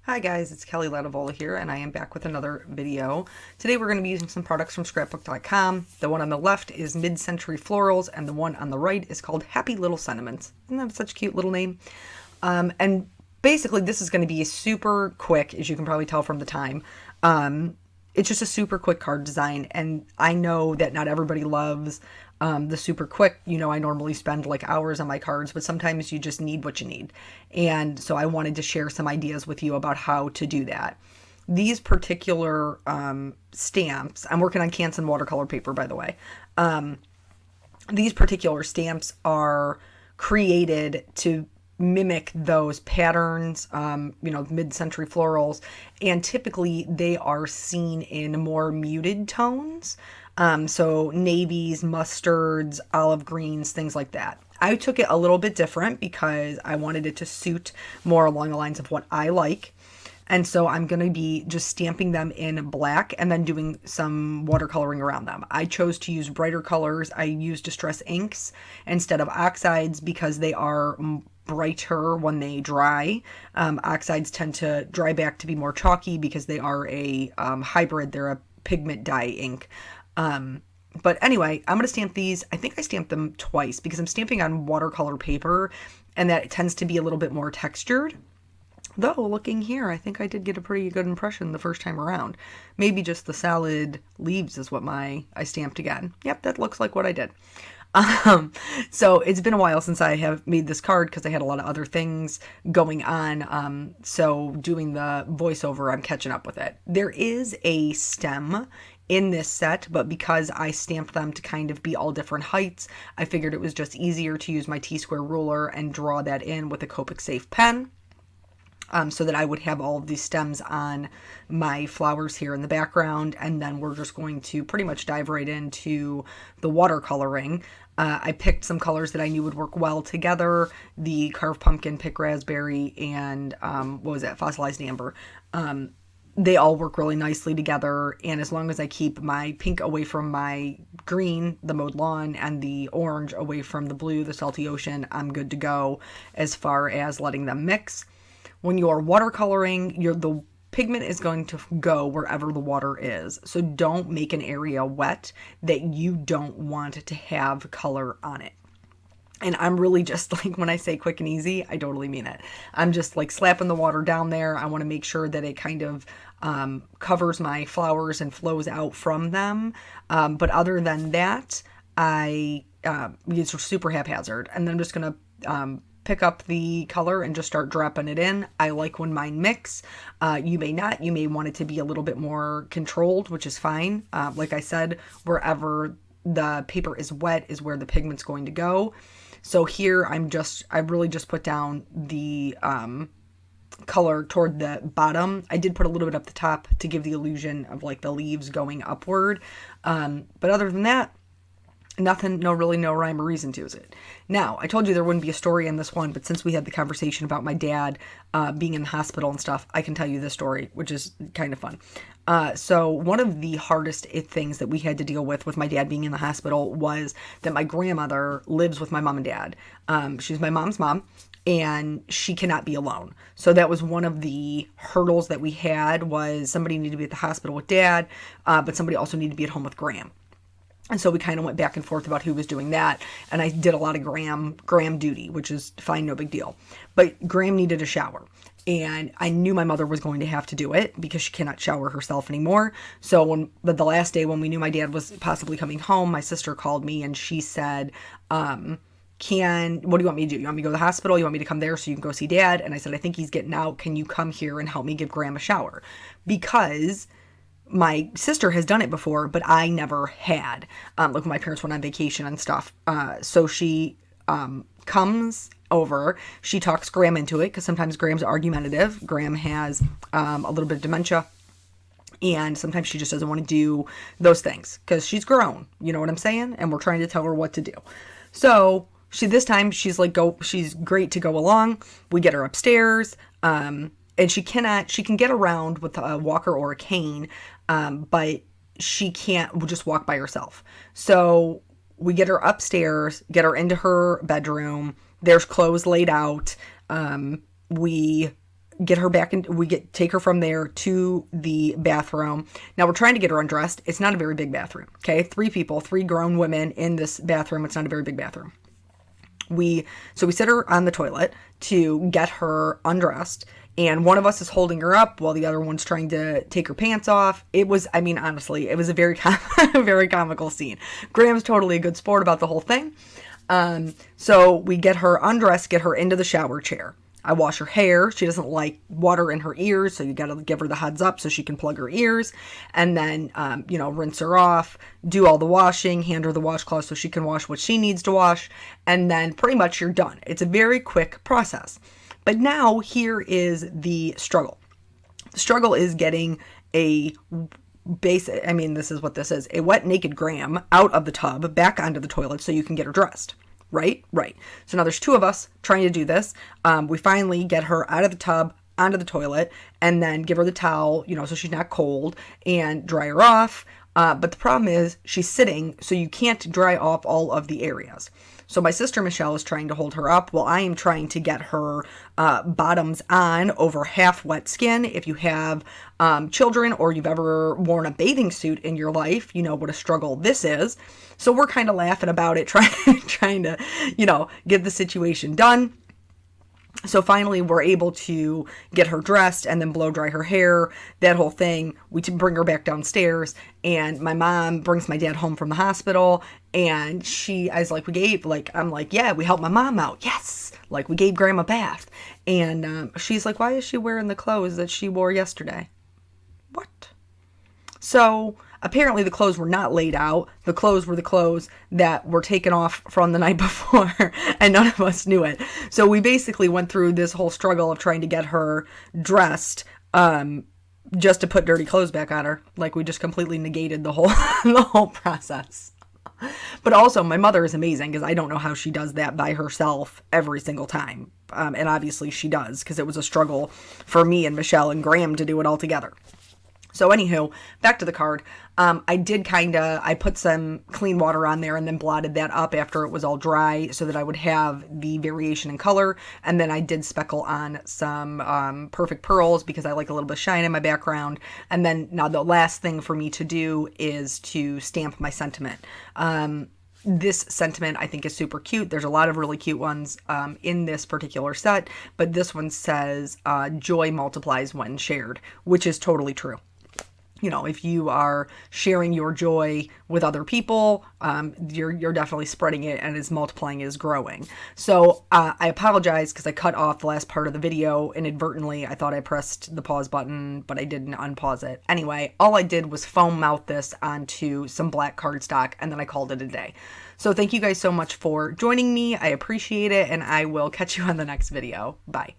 Hi guys, it's Kelly Latavola here, and I am back with another video. Today we're going to be using some products from scrapbook.com. The one on the left is Mid-Century Florals, and the one on the right is called Happy Little Sentiments. Isn't that such a cute little name? And basically this is going to be super quick, as you can probably tell from the time. It's just a super quick card design, and I know that not everybody loves the super quick. I normally spend like hours on my cards, but sometimes you just need what you need. And so I wanted to share some ideas with you about how to do that. These particular stamps, I'm working on Canson watercolor paper, by the way. These particular stamps are created to mimic those patterns, mid-century florals, and typically they are seen in more muted tones. So navies, mustards, olive greens, things like that. I took it a little bit different because I wanted it to suit more along the lines of what I like. And so I'm going to be just stamping them in black and then doing some watercoloring around them. I chose to use brighter colors. I used distress inks instead of oxides because they are brighter when they dry. Oxides tend to dry back to be more chalky because they are a hybrid. They're a pigment dye ink. But anyway, I'm going to stamp these. I think I stamped them twice because I'm stamping on watercolor paper and that tends to be a little bit more textured. Though, looking here, I think I did get a pretty good impression the first time around. Maybe just the solid leaves is what I stamped again. Yep, that looks like what I did. So it's been a while since I have made this card because I had a lot of other things going on. So doing the voiceover, I'm catching up with it. There is a stem in this set, but because I stamped them to kind of be all different heights, I figured it was just easier to use my T-square ruler and draw that in with a Copic Safe pen. So that I would have all of these stems on my flowers here in the background, and then we're just going to pretty much dive right into the watercoloring. I picked some colors that I knew would work well together, the carved pumpkin, pick raspberry, and fossilized amber. They all work really nicely together, and as long as I keep my pink away from my green, the mowed lawn, and the orange away from the blue, the salty ocean, I'm good to go as far as letting them mix. When you're watercoloring, the pigment is going to go wherever the water is. So don't make an area wet that you don't want to have color on it. And I'm really just like, when I say quick and easy, I totally mean it. I'm just like slapping the water down there. I want to make sure that it kind of covers my flowers and flows out from them. But other than that, it's super haphazard. And then I'm just going to pick up the color and just start dropping it in. I like when mine mix. You may not. You may want it to be a little bit more controlled, which is fine. Like I said, wherever the paper is wet is where the pigment's going to go. So here I really just put down the color toward the bottom. I did put a little bit up the top to give the illusion of like the leaves going upward. But other than that, nothing, no rhyme or reason to it. Now, I told you there wouldn't be a story in this one, but since we had the conversation about my dad being in the hospital and stuff, I can tell you this story, which is kind of fun. So one of the hardest things that we had to deal with my dad being in the hospital was that my grandmother lives with my mom and dad. She's my mom's mom, and she cannot be alone. So that was one of the hurdles that we had, was somebody needed to be at the hospital with dad, but somebody also needed to be at home with Graham. And so we kind of went back and forth about who was doing that. And I did a lot of Graham duty, which is fine, no big deal. But Graham needed a shower. And I knew my mother was going to have to do it because she cannot shower herself anymore. So the last day when we knew my dad was possibly coming home, my sister called me and she said, what do you want me to do? You want me to go to the hospital? You want me to come there so you can go see dad? And I said, I think he's getting out. Can you come here and help me give Graham a shower? Because my sister has done it before, but I never had. Like when my parents went on vacation and stuff. So she comes over. She talks Graham into it because sometimes Graham's argumentative. Graham has a little bit of dementia. And sometimes she just doesn't want to do those things because she's grown. You know what I'm saying? And we're trying to tell her what to do. So this time she's like, she's great to go along. We get her upstairs. And she can get around with a walker or a cane, but she can't just walk by herself. So we get her upstairs, get her into her bedroom. There's clothes laid out. We get her back in, take her from there to the bathroom. Now we're trying to get her undressed. It's not a very big bathroom. Okay. 3 people, 3 grown women in this bathroom. It's not a very big bathroom. So we sit her on the toilet to get her undressed, and one of us is holding her up while the other one's trying to take her pants off. It was, I mean, honestly, it was a very, very comical scene. Graham's totally a good sport about the whole thing. So we get her undressed, get her into the shower chair. I wash her hair. She doesn't like water in her ears, so you got to give her the heads up so she can plug her ears. And then, rinse her off, do all the washing, hand her the washcloth so she can wash what she needs to wash. And then pretty much you're done. It's a very quick process. But now here is the struggle. The struggle is getting this is what this is, a wet, naked Graham out of the tub, back onto the toilet so you can get her dressed. Right. So now there's 2 of us trying to do this. We finally get her out of the tub, onto the toilet, and then give her the towel, so she's not cold, and dry her off. But the problem is she's sitting, so you can't dry off all of the areas. So my sister Michelle is trying to hold her up while I am trying to get her bottoms on over half wet skin. If you have children or you've ever worn a bathing suit in your life, you know what a struggle this is. So we're kind of laughing about it, trying to, get the situation done. So finally, we're able to get her dressed and then blow dry her hair, that whole thing. We bring her back downstairs, and my mom brings my dad home from the hospital. And I'm like, yeah, we helped my mom out. Yes. Like, we gave Grandma a bath. And she's like, why is she wearing the clothes that she wore yesterday? What? So apparently the clothes were not laid out. The clothes were the clothes that were taken off from the night before, and none of us knew it. So we basically went through this whole struggle of trying to get her dressed, just to put dirty clothes back on her. Like, we just completely negated the whole process. But also, my mother is amazing, because I don't know how she does that by herself every single time. And obviously she does, because it was a struggle for me and Michelle and Graham to do it all together. So anywho, back to the card. I put some clean water on there and then blotted that up after it was all dry so that I would have the variation in color. And then I did speckle on some perfect pearls because I like a little bit of shine in my background. And then now the last thing for me to do is to stamp my sentiment. This sentiment I think is super cute. There's a lot of really cute ones in this particular set, but this one says joy multiplies when shared, which is totally true. If you are sharing your joy with other people, you're definitely spreading it, and it's multiplying, is growing. So I apologize because I cut off the last part of the video inadvertently. I thought I pressed the pause button, but I didn't unpause it. Anyway, all I did was foam mount this onto some black cardstock, and then I called it a day. So thank you guys so much for joining me. I appreciate it, and I will catch you on the next video. Bye.